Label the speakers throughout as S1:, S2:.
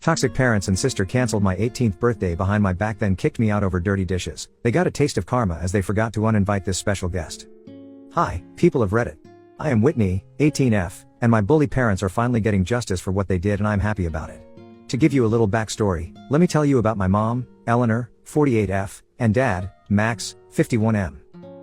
S1: Toxic parents and sister cancelled my 18th birthday behind my back, then kicked me out over dirty dishes. They got a taste of karma as they forgot to uninvite this special guest. Hi, people of Reddit. I am Whitney, 18F, and my bully parents are finally getting justice for what they did, and I'm happy about it. To give you a little backstory, let me tell you about my mom, Eleanor, 48F, and dad, Max, 51M.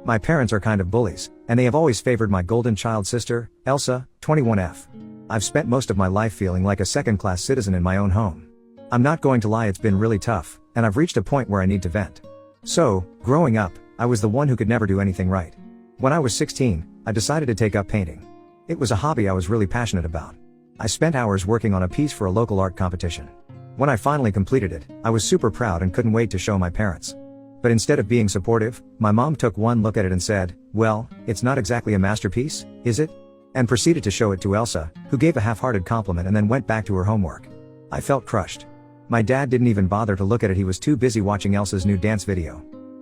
S1: My parents are kind of bullies, and they have always favored my golden child sister, Elsa, 21F. I've spent most of my life feeling like a second-class citizen in my own home. I'm not going to lie, it's been really tough, and I've reached a point where I need to vent. So, growing up, I was the one who could never do anything right. When I was 16, I decided to take up painting. It was a hobby I was really passionate about. I spent hours working on a piece for a local art competition. When I finally completed it, I was super proud and couldn't wait to show my parents. But instead of being supportive, my mom took one look at it and said, "Well, it's not exactly a masterpiece, is it?" And proceeded to show it to Elsa, who gave a half-hearted compliment and then went back to her homework. I felt crushed. My dad didn't even bother to look at it, he was too busy watching Elsa's new dance video.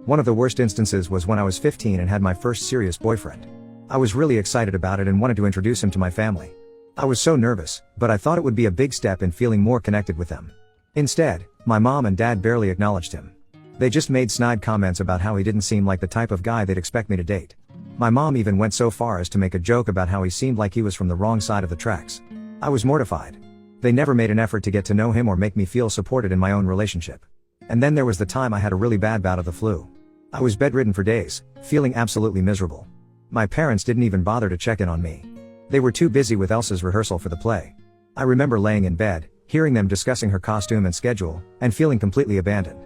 S1: One of the worst instances was when I was 15 and had my first serious boyfriend. I was really excited about it and wanted to introduce him to my family. I was so nervous, but I thought it would be a big step in feeling more connected with them. Instead, my mom and dad barely acknowledged him. They just made snide comments about how he didn't seem like the type of guy they'd expect me to date. My mom even went so far as to make a joke about how he seemed like he was from the wrong side of the tracks. I was mortified. They never made an effort to get to know him or make me feel supported in my own relationship. And then there was the time I had a really bad bout of the flu. I was bedridden for days, feeling absolutely miserable. My parents didn't even bother to check in on me. They were too busy with Elsa's rehearsal for the play. I remember laying in bed, hearing them discussing her costume and schedule, and feeling completely abandoned.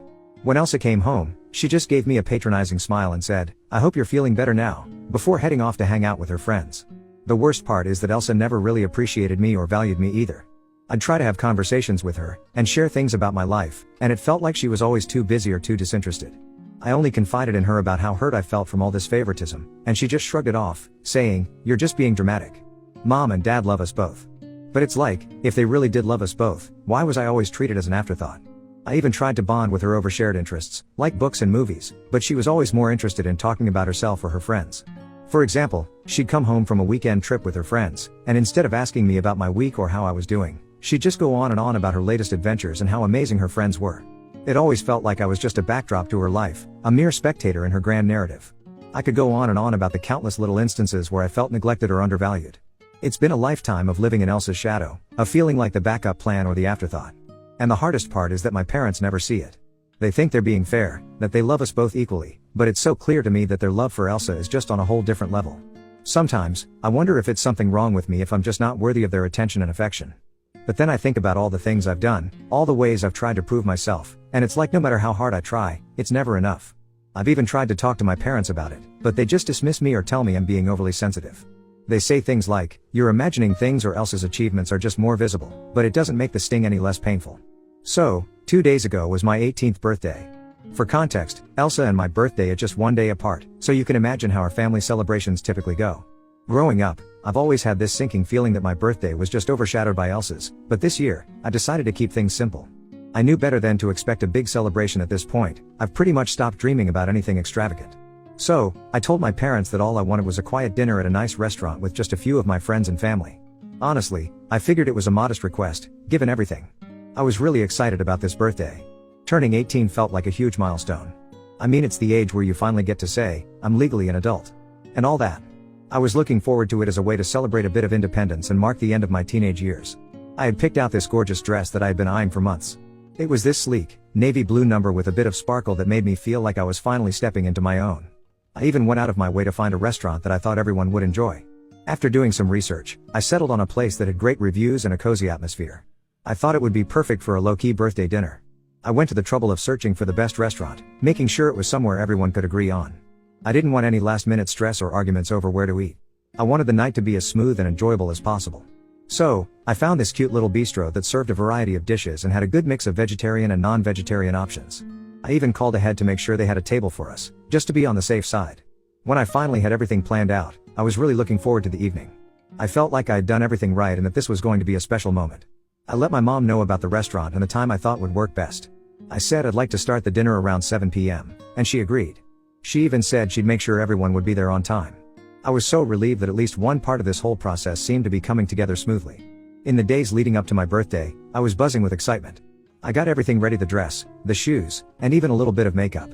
S1: When Elsa came home, she just gave me a patronizing smile and said, "I hope you're feeling better now," before heading off to hang out with her friends. The worst part is that Elsa never really appreciated me or valued me either. I'd try to have conversations with her, and share things about my life, and it felt like she was always too busy or too disinterested. I only confided in her about how hurt I felt from all this favoritism, and she just shrugged it off, saying, "You're just being dramatic. Mom and Dad love us both." But it's like, if they really did love us both, why was I always treated as an afterthought? I even tried to bond with her over shared interests, like books and movies, but she was always more interested in talking about herself or her friends. For example, she'd come home from a weekend trip with her friends, and instead of asking me about my week or how I was doing, she'd just go on and on about her latest adventures and how amazing her friends were. It always felt like I was just a backdrop to her life, a mere spectator in her grand narrative. I could go on and on about the countless little instances where I felt neglected or undervalued. It's been a lifetime of living in Elsa's shadow, of feeling like the backup plan or the afterthought. And the hardest part is that my parents never see it. They think they're being fair, that they love us both equally, but it's so clear to me that their love for Elsa is just on a whole different level. Sometimes, I wonder if it's something wrong with me, if I'm just not worthy of their attention and affection. But then I think about all the things I've done, all the ways I've tried to prove myself, and it's like no matter how hard I try, it's never enough. I've even tried to talk to my parents about it, but they just dismiss me or tell me I'm being overly sensitive. They say things like, "You're imagining things," or Elsa's achievements are just more visible, but it doesn't make the sting any less painful. So, 2 days ago was my 18th birthday. For context, Elsa and my birthday are just one day apart, so you can imagine how our family celebrations typically go. Growing up, I've always had this sinking feeling that my birthday was just overshadowed by Elsa's, but this year, I decided to keep things simple. I knew better than to expect a big celebration at this point. I've pretty much stopped dreaming about anything extravagant. So, I told my parents that all I wanted was a quiet dinner at a nice restaurant with just a few of my friends and family. Honestly, I figured it was a modest request, given everything. I was really excited about this birthday. Turning 18 felt like a huge milestone. I mean, it's the age where you finally get to say, "I'm legally an adult." And all that. I was looking forward to it as a way to celebrate a bit of independence and mark the end of my teenage years. I had picked out this gorgeous dress that I had been eyeing for months. It was this sleek, navy blue number with a bit of sparkle that made me feel like I was finally stepping into my own. I even went out of my way to find a restaurant that I thought everyone would enjoy. After doing some research, I settled on a place that had great reviews and a cozy atmosphere. I thought it would be perfect for a low-key birthday dinner. I went to the trouble of searching for the best restaurant, making sure it was somewhere everyone could agree on. I didn't want any last-minute stress or arguments over where to eat. I wanted the night to be as smooth and enjoyable as possible. So, I found this cute little bistro that served a variety of dishes and had a good mix of vegetarian and non-vegetarian options. I even called ahead to make sure they had a table for us, just to be on the safe side. When I finally had everything planned out, I was really looking forward to the evening. I felt like I had done everything right and that this was going to be a special moment. I let my mom know about the restaurant and the time I thought would work best. I said I'd like to start the dinner around 7 p.m., and she agreed. She even said she'd make sure everyone would be there on time. I was so relieved that at least one part of this whole process seemed to be coming together smoothly. In the days leading up to my birthday, I was buzzing with excitement. I got everything ready: the dress, the shoes, and even a little bit of makeup.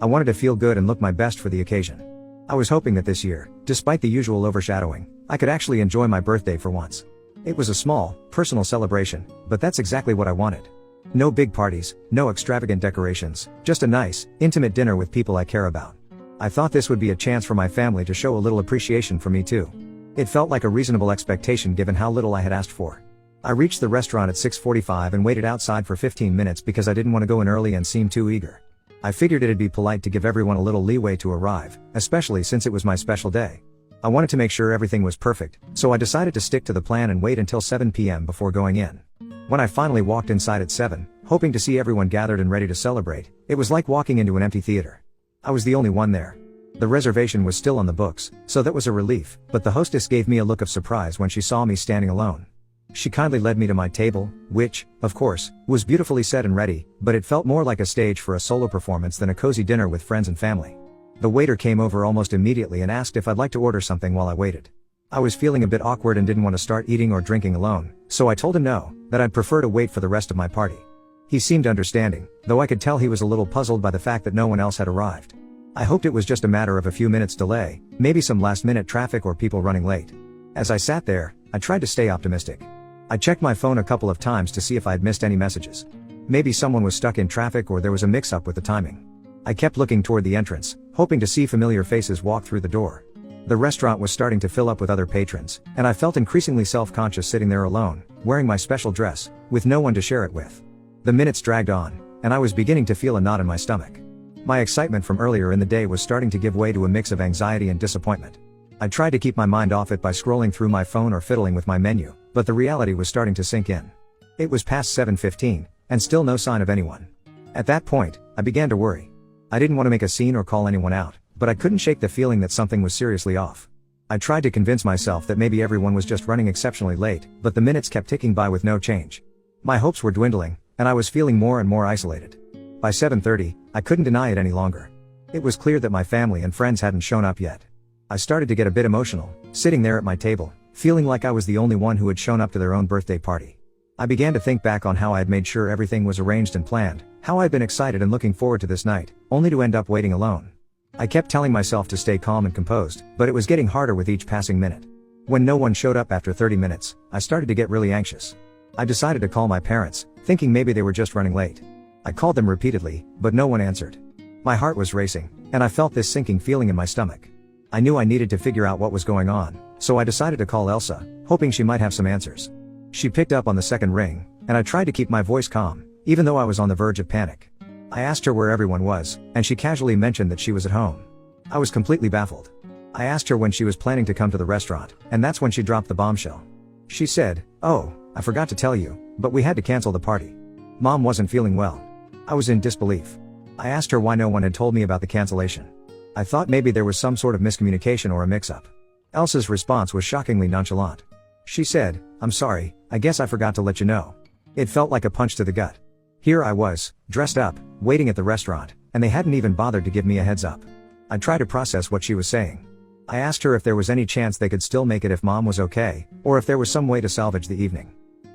S1: I wanted to feel good and look my best for the occasion. I was hoping that this year, despite the usual overshadowing, I could actually enjoy my birthday for once. It was a small, personal celebration, but that's exactly what I wanted. No big parties, no extravagant decorations, just a nice, intimate dinner with people I care about. I thought this would be a chance for my family to show a little appreciation for me too. It felt like a reasonable expectation given how little I had asked for. I reached the restaurant at 6:45 and waited outside for 15 minutes because I didn't want to go in early and seem too eager. I figured it'd be polite to give everyone a little leeway to arrive, especially since it was my special day. I wanted to make sure everything was perfect, so I decided to stick to the plan and wait until 7 p.m. before going in. When I finally walked inside at 7, hoping to see everyone gathered and ready to celebrate, it was like walking into an empty theater. I was the only one there. The reservation was still on the books, so that was a relief, but the hostess gave me a look of surprise when she saw me standing alone. She kindly led me to my table, which, of course, was beautifully set and ready, but it felt more like a stage for a solo performance than a cozy dinner with friends and family. The waiter came over almost immediately and asked if I'd like to order something while I waited. I was feeling a bit awkward and didn't want to start eating or drinking alone, so I told him no, that I'd prefer to wait for the rest of my party. He seemed understanding, though I could tell he was a little puzzled by the fact that no one else had arrived. I hoped it was just a matter of a few minutes delay, maybe some last-minute traffic or people running late. As I sat there, I tried to stay optimistic. I checked my phone a couple of times to see if I had missed any messages. Maybe someone was stuck in traffic or there was a mix-up with the timing. I kept looking toward the entrance, hoping to see familiar faces walk through the door. The restaurant was starting to fill up with other patrons, and I felt increasingly self-conscious sitting there alone, wearing my special dress, with no one to share it with. The minutes dragged on, and I was beginning to feel a knot in my stomach. My excitement from earlier in the day was starting to give way to a mix of anxiety and disappointment. I tried to keep my mind off it by scrolling through my phone or fiddling with my menu, but the reality was starting to sink in. It was past 7:15, and still no sign of anyone. At that point, I began to worry. I didn't want to make a scene or call anyone out, but I couldn't shake the feeling that something was seriously off. I tried to convince myself that maybe everyone was just running exceptionally late, but the minutes kept ticking by with no change. My hopes were dwindling, and I was feeling more and more isolated. By 7:30, I couldn't deny it any longer. It was clear that my family and friends hadn't shown up yet. I started to get a bit emotional, sitting there at my table, feeling like I was the only one who had shown up to their own birthday party. I began to think back on how I had made sure everything was arranged and planned, how I had been excited and looking forward to this night, only to end up waiting alone. I kept telling myself to stay calm and composed, but it was getting harder with each passing minute. When no one showed up after 30 minutes, I started to get really anxious. I decided to call my parents, thinking maybe they were just running late. I called them repeatedly, but no one answered. My heart was racing, and I felt this sinking feeling in my stomach. I knew I needed to figure out what was going on, so I decided to call Elsa, hoping she might have some answers. She picked up on the second ring, and I tried to keep my voice calm, even though I was on the verge of panic. I asked her where everyone was, and she casually mentioned that she was at home. I was completely baffled. I asked her when she was planning to come to the restaurant, and that's when she dropped the bombshell. She said, "Oh, I forgot to tell you, but we had to cancel the party. Mom wasn't feeling well." I was in disbelief. I asked her why no one had told me about the cancellation. I thought maybe there was some sort of miscommunication or a mix-up. Elsa's response was shockingly nonchalant. She said, "I'm sorry, I guess I forgot to let you know." It felt like a punch to the gut. Here I was, dressed up, waiting at the restaurant, and they hadn't even bothered to give me a heads up. I tried to process what she was saying. I asked her if there was any chance they could still make it if Mom was okay, or if there was some way to salvage the evening.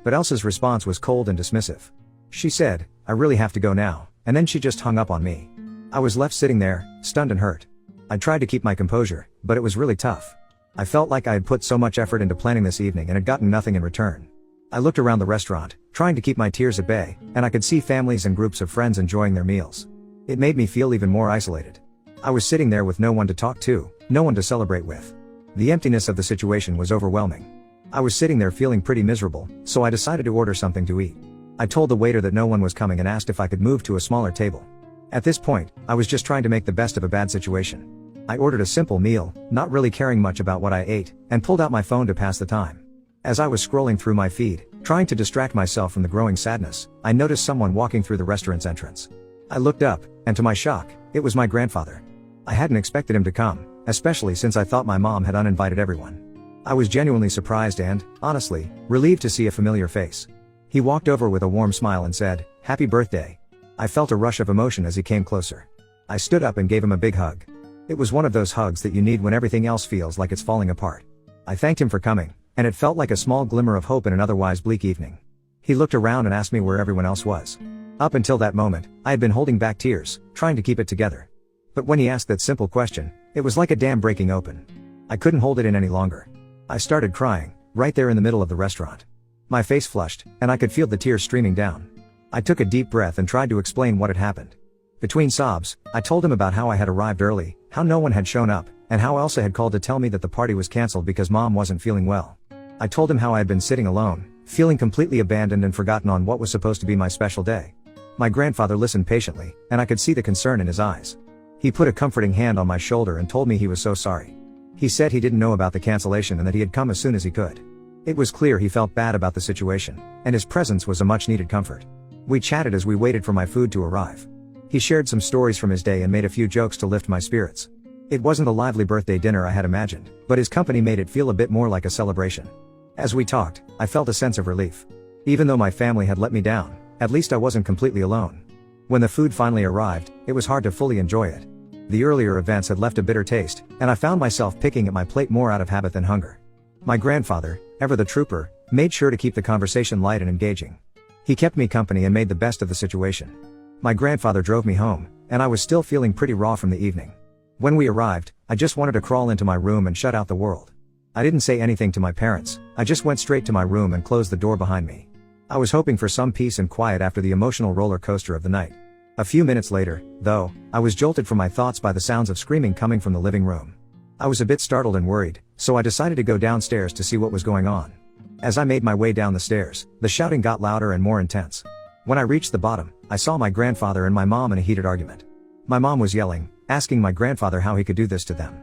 S1: But Elsa's response was cold and dismissive. She said, "I really have to go now," and then she just hung up on me. I was left sitting there, stunned and hurt. I tried to keep my composure, but it was really tough. I felt like I had put so much effort into planning this evening and had gotten nothing in return. I looked around the restaurant, trying to keep my tears at bay, and I could see families and groups of friends enjoying their meals. It made me feel even more isolated. I was sitting there with no one to talk to, no one to celebrate with. The emptiness of the situation was overwhelming. I was sitting there feeling pretty miserable, so I decided to order something to eat. I told the waiter that no one was coming and asked if I could move to a smaller table. At this point, I was just trying to make the best of a bad situation. I ordered a simple meal, not really caring much about what I ate, and pulled out my phone to pass the time. As I was scrolling through my feed, trying to distract myself from the growing sadness, I noticed someone walking through the restaurant's entrance. I looked up, and to my shock, it was my grandfather. I hadn't expected him to come, especially since I thought my mom had uninvited everyone. I was genuinely surprised and, honestly, relieved to see a familiar face. He walked over with a warm smile and said, "Happy birthday." I felt a rush of emotion as he came closer. I stood up and gave him a big hug. It was one of those hugs that you need when everything else feels like it's falling apart. I thanked him for coming, and it felt like a small glimmer of hope in an otherwise bleak evening. He looked around and asked me where everyone else was. Up until that moment, I had been holding back tears, trying to keep it together. But when he asked that simple question, it was like a dam breaking open. I couldn't hold it in any longer. I started crying, right there in the middle of the restaurant. My face flushed, and I could feel the tears streaming down. I took a deep breath and tried to explain what had happened. Between sobs, I told him about how I had arrived early, how no one had shown up, and how Elsa had called to tell me that the party was cancelled because Mom wasn't feeling well. I told him how I had been sitting alone, feeling completely abandoned and forgotten on what was supposed to be my special day. My grandfather listened patiently, and I could see the concern in his eyes. He put a comforting hand on my shoulder and told me he was so sorry. He said he didn't know about the cancellation and that he had come as soon as he could. It was clear he felt bad about the situation, and his presence was a much needed comfort. We chatted as we waited for my food to arrive. He shared some stories from his day and made a few jokes to lift my spirits. It wasn't the lively birthday dinner I had imagined, but his company made it feel a bit more like a celebration. As we talked, I felt a sense of relief. Even though my family had let me down, at least I wasn't completely alone. When the food finally arrived, it was hard to fully enjoy it. The earlier events had left a bitter taste, and I found myself picking at my plate more out of habit than hunger. My grandfather, ever the trooper, made sure to keep the conversation light and engaging. He kept me company and made the best of the situation. My grandfather drove me home, and I was still feeling pretty raw from the evening. When we arrived, I just wanted to crawl into my room and shut out the world. I didn't say anything to my parents, I just went straight to my room and closed the door behind me. I was hoping for some peace and quiet after the emotional roller coaster of the night. A few minutes later, though, I was jolted from my thoughts by the sounds of screaming coming from the living room. I was a bit startled and worried, so I decided to go downstairs to see what was going on. As I made my way down the stairs, the shouting got louder and more intense. When I reached the bottom, I saw my grandfather and my mom in a heated argument. My mom was yelling, asking my grandfather how he could do this to them.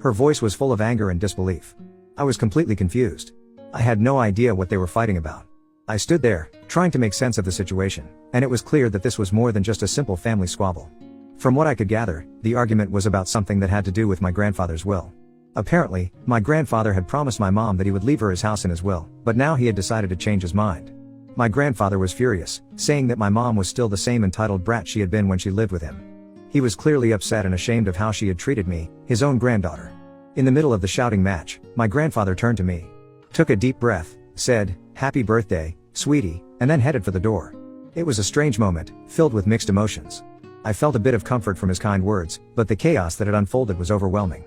S1: Her voice was full of anger and disbelief. I was completely confused. I had no idea what they were fighting about. I stood there, trying to make sense of the situation, and it was clear that this was more than just a simple family squabble. From what I could gather, the argument was about something that had to do with my grandfather's will. Apparently, my grandfather had promised my mom that he would leave her his house in his will, but now he had decided to change his mind. My grandfather was furious, saying that my mom was still the same entitled brat she had been when she lived with him. He was clearly upset and ashamed of how she had treated me, his own granddaughter. In the middle of the shouting match, my grandfather turned to me, took a deep breath, said, "Happy birthday, sweetie," and then headed for the door. It was a strange moment, filled with mixed emotions. I felt a bit of comfort from his kind words, but the chaos that had unfolded was overwhelming.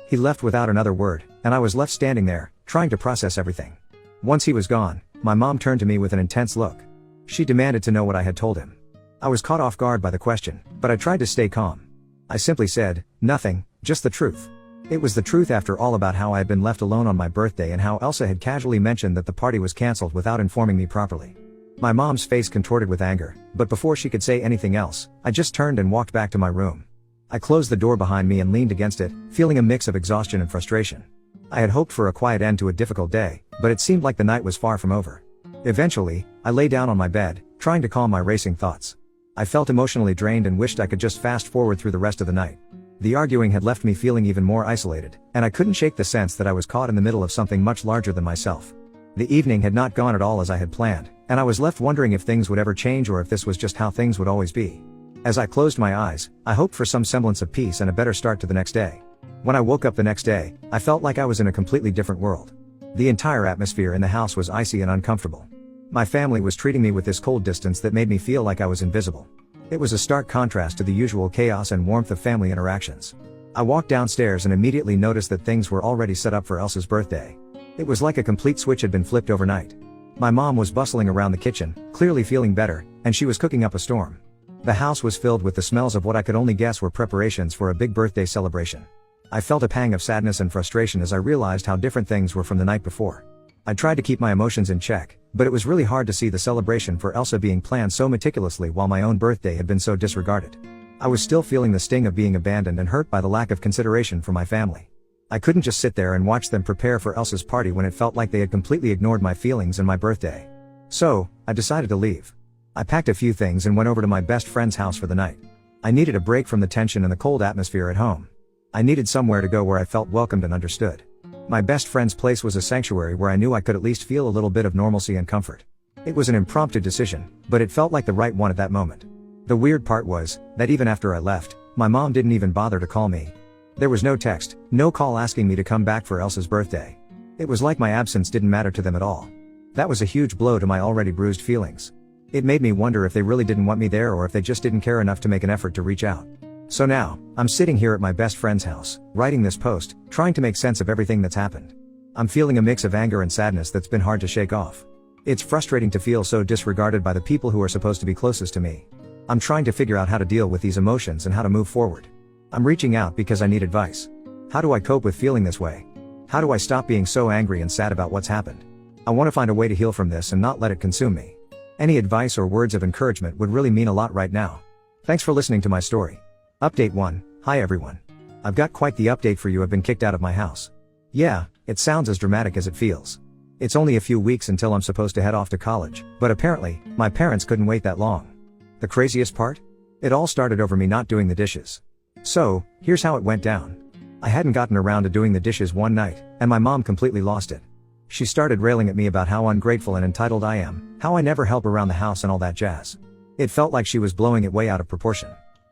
S1: He left without another word, and I was left standing there, trying to process everything. Once he was gone, my mom turned to me with an intense look. She demanded to know what I had told him. I was caught off guard by the question, but I tried to stay calm. I simply said, "Nothing, just the truth." It was the truth after all about how I had been left alone on my birthday and how Elsa had casually mentioned that the party was cancelled without informing me properly. My mom's face contorted with anger, but before she could say anything else, I just turned and walked back to my room. I closed the door behind me and leaned against it, feeling a mix of exhaustion and frustration. I had hoped for a quiet end to a difficult day, but it seemed like the night was far from over. Eventually, I lay down on my bed, trying to calm my racing thoughts. I felt emotionally drained and wished I could just fast forward through the rest of the night. The arguing had left me feeling even more isolated, and I couldn't shake the sense that I was caught in the middle of something much larger than myself. The evening had not gone at all as I had planned, and I was left wondering if things would ever change or if this was just how things would always be. As I closed my eyes, I hoped for some semblance of peace and a better start to the next day. When I woke up the next day, I felt like I was in a completely different world. The entire atmosphere in the house was icy and uncomfortable. My family was treating me with this cold distance that made me feel like I was invisible. It was a stark contrast to the usual chaos and warmth of family interactions. I walked downstairs and immediately noticed that things were already set up for Elsa's birthday. It was like a complete switch had been flipped overnight. My mom was bustling around the kitchen, clearly feeling better, and she was cooking up a storm. The house was filled with the smells of what I could only guess were preparations for a big birthday celebration. I felt a pang of sadness and frustration as I realized how different things were from the night before. I tried to keep my emotions in check, but it was really hard to see the celebration for Elsa being planned so meticulously while my own birthday had been so disregarded. I was still feeling the sting of being abandoned and hurt by the lack of consideration for my family. I couldn't just sit there and watch them prepare for Elsa's party when it felt like they had completely ignored my feelings and my birthday. So, I decided to leave. I packed a few things and went over to my best friend's house for the night. I needed a break from the tension and the cold atmosphere at home. I needed somewhere to go where I felt welcomed and understood. My best friend's place was a sanctuary where I knew I could at least feel a little bit of normalcy and comfort. It was an impromptu decision, but it felt like the right one at that moment. The weird part was, that even after I left, my mom didn't even bother to call me. There was no text, no call asking me to come back for Elsa's birthday. It was like my absence didn't matter to them at all. That was a huge blow to my already bruised feelings. It made me wonder if they really didn't want me there or if they just didn't care enough to make an effort to reach out. So now, I'm sitting here at my best friend's house, writing this post, trying to make sense of everything that's happened. I'm feeling a mix of anger and sadness that's been hard to shake off. It's frustrating to feel so disregarded by the people who are supposed to be closest to me. I'm trying to figure out how to deal with these emotions and how to move forward. I'm reaching out because I need advice. How do I cope with feeling this way? How do I stop being so angry and sad about what's happened? I want to find a way to heal from this and not let it consume me. Any advice or words of encouragement would really mean a lot right now. Thanks for listening to my story. Update 1. Hi everyone. I've got quite the update for you. I've been kicked out of my house. Yeah, it sounds as dramatic as it feels. It's only a few weeks until I'm supposed to head off to college, but apparently, my parents couldn't wait that long. The craziest part? It all started over me not doing the dishes. So, here's how it went down. I hadn't gotten around to doing the dishes one night, and my mom completely lost it. She started railing at me about how ungrateful and entitled I am, how I never help around the house and all that jazz. It felt like she was blowing it way out of proportion.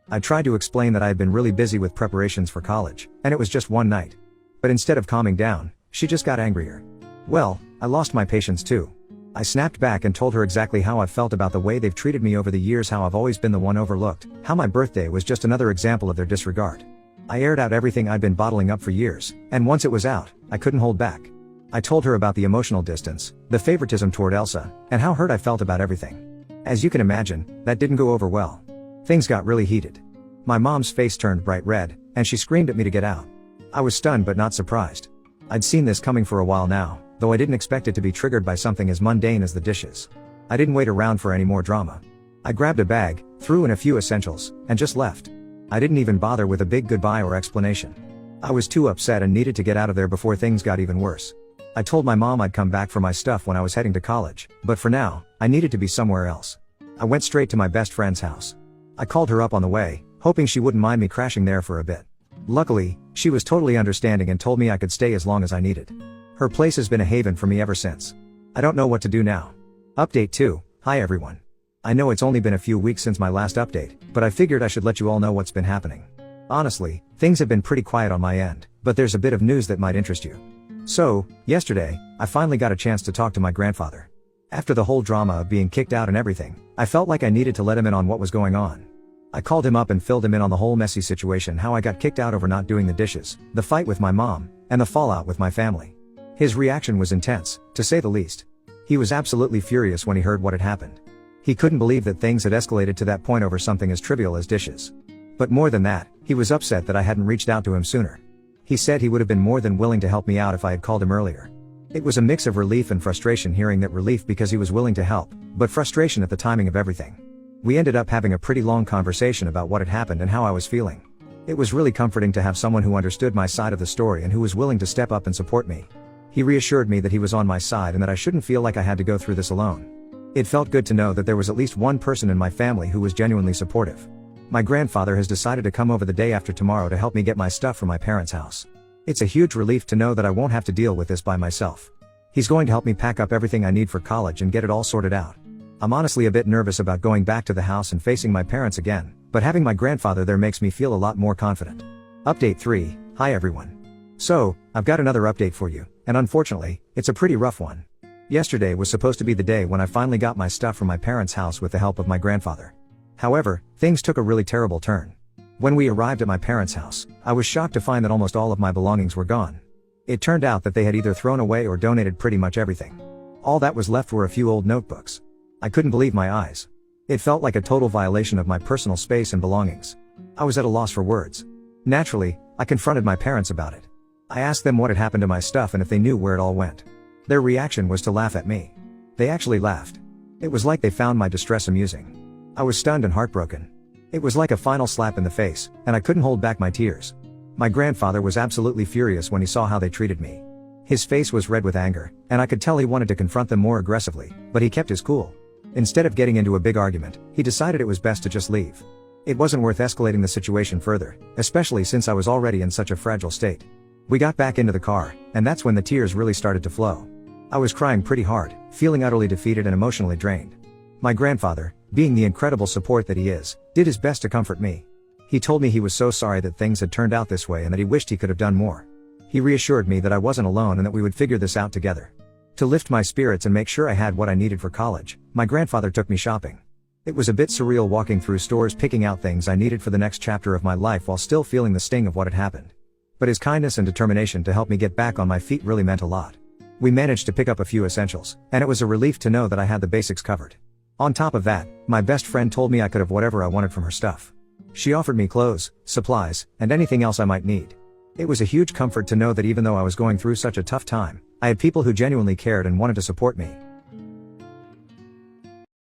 S1: I tried to explain that I had been really busy with preparations for college, and it was just one night. But instead of calming down, she just got angrier. Well, I lost my patience too. I snapped back and told her exactly how I felt about the way they've treated me over the years, how I've always been the one overlooked, how my birthday was just another example of their disregard. I aired out everything I'd been bottling up for years, and once it was out, I couldn't hold back. I told her about the emotional distance, the favoritism toward Elsa, and how hurt I felt about everything. As you can imagine, that didn't go over well. Things got really heated. My mom's face turned bright red, and she screamed at me to get out. I was stunned but not surprised. I'd seen this coming for a while now, though I didn't expect it to be triggered by something as mundane as the dishes. I didn't wait around for any more drama. I grabbed a bag, threw in a few essentials, and just left. I didn't even bother with a big goodbye or explanation. I was too upset and needed to get out of there before things got even worse. I told my mom I'd come back for my stuff when I was heading to college, but for now, I needed to be somewhere else. I went straight to my best friend's house. I called her up on the way, hoping she wouldn't mind me crashing there for a bit. Luckily, she was totally understanding and told me I could stay as long as I needed. Her place has been a haven for me ever since. I don't know what to do now. Update 2. Hi everyone. I know it's only been a few weeks since my last update, but I figured I should let you all know what's been happening. Honestly, things have been pretty quiet on my end, but there's a bit of news that might interest you. So, yesterday, I finally got a chance to talk to my grandfather. After the whole drama of being kicked out and everything, I felt like I needed to let him in on what was going on. I called him up and filled him in on the whole messy situation, how I got kicked out over not doing the dishes, the fight with my mom, and the fallout with my family. His reaction was intense, to say the least. He was absolutely furious when he heard what had happened. He couldn't believe that things had escalated to that point over something as trivial as dishes. But more than that, he was upset that I hadn't reached out to him sooner. He said he would have been more than willing to help me out if I had called him earlier. It was a mix of relief and frustration, hearing that relief because he was willing to help, but frustration at the timing of everything. We ended up having a pretty long conversation about what had happened and how I was feeling. It was really comforting to have someone who understood my side of the story and who was willing to step up and support me. He reassured me that he was on my side and that I shouldn't feel like I had to go through this alone. It felt good to know that there was at least one person in my family who was genuinely supportive. My grandfather has decided to come over the day after tomorrow to help me get my stuff from my parents' house. It's a huge relief to know that I won't have to deal with this by myself. He's going to help me pack up everything I need for college and get it all sorted out. I'm honestly a bit nervous about going back to the house and facing my parents again, but having my grandfather there makes me feel a lot more confident. Update 3. Hi everyone. So, I've got another update for you, and unfortunately, it's a pretty rough one. Yesterday was supposed to be the day when I finally got my stuff from my parents' house with the help of my grandfather. However, things took a really terrible turn. When we arrived at my parents' house, I was shocked to find that almost all of my belongings were gone. It turned out that they had either thrown away or donated pretty much everything. All that was left were a few old notebooks. I couldn't believe my eyes. It felt like a total violation of my personal space and belongings. I was at a loss for words. Naturally, I confronted my parents about it. I asked them what had happened to my stuff and if they knew where it all went. Their reaction was to laugh at me. They actually laughed. It was like they found my distress amusing. I was stunned and heartbroken. It was like a final slap in the face, and I couldn't hold back my tears. My grandfather was absolutely furious when he saw how they treated me. His face was red with anger, and I could tell he wanted to confront them more aggressively, but he kept his cool. Instead of getting into a big argument, he decided it was best to just leave. It wasn't worth escalating the situation further, especially since I was already in such a fragile state. We got back into the car, and that's when the tears really started to flow. I was crying pretty hard, feeling utterly defeated and emotionally drained. My grandfather, being the incredible support that he is, did his best to comfort me. He told me he was so sorry that things had turned out this way and that he wished he could have done more. He reassured me that I wasn't alone and that we would figure this out together. To lift my spirits and make sure I had what I needed for college, my grandfather took me shopping. It was a bit surreal walking through stores picking out things I needed for the next chapter of my life while still feeling the sting of what had happened. But his kindness and determination to help me get back on my feet really meant a lot. We managed to pick up a few essentials, and it was a relief to know that I had the basics covered. On top of that, my best friend told me I could have whatever I wanted from her stuff. She offered me clothes, supplies, and anything else I might need. It was a huge comfort to know that even though I was going through such a tough time, I had people who genuinely cared and wanted to support me.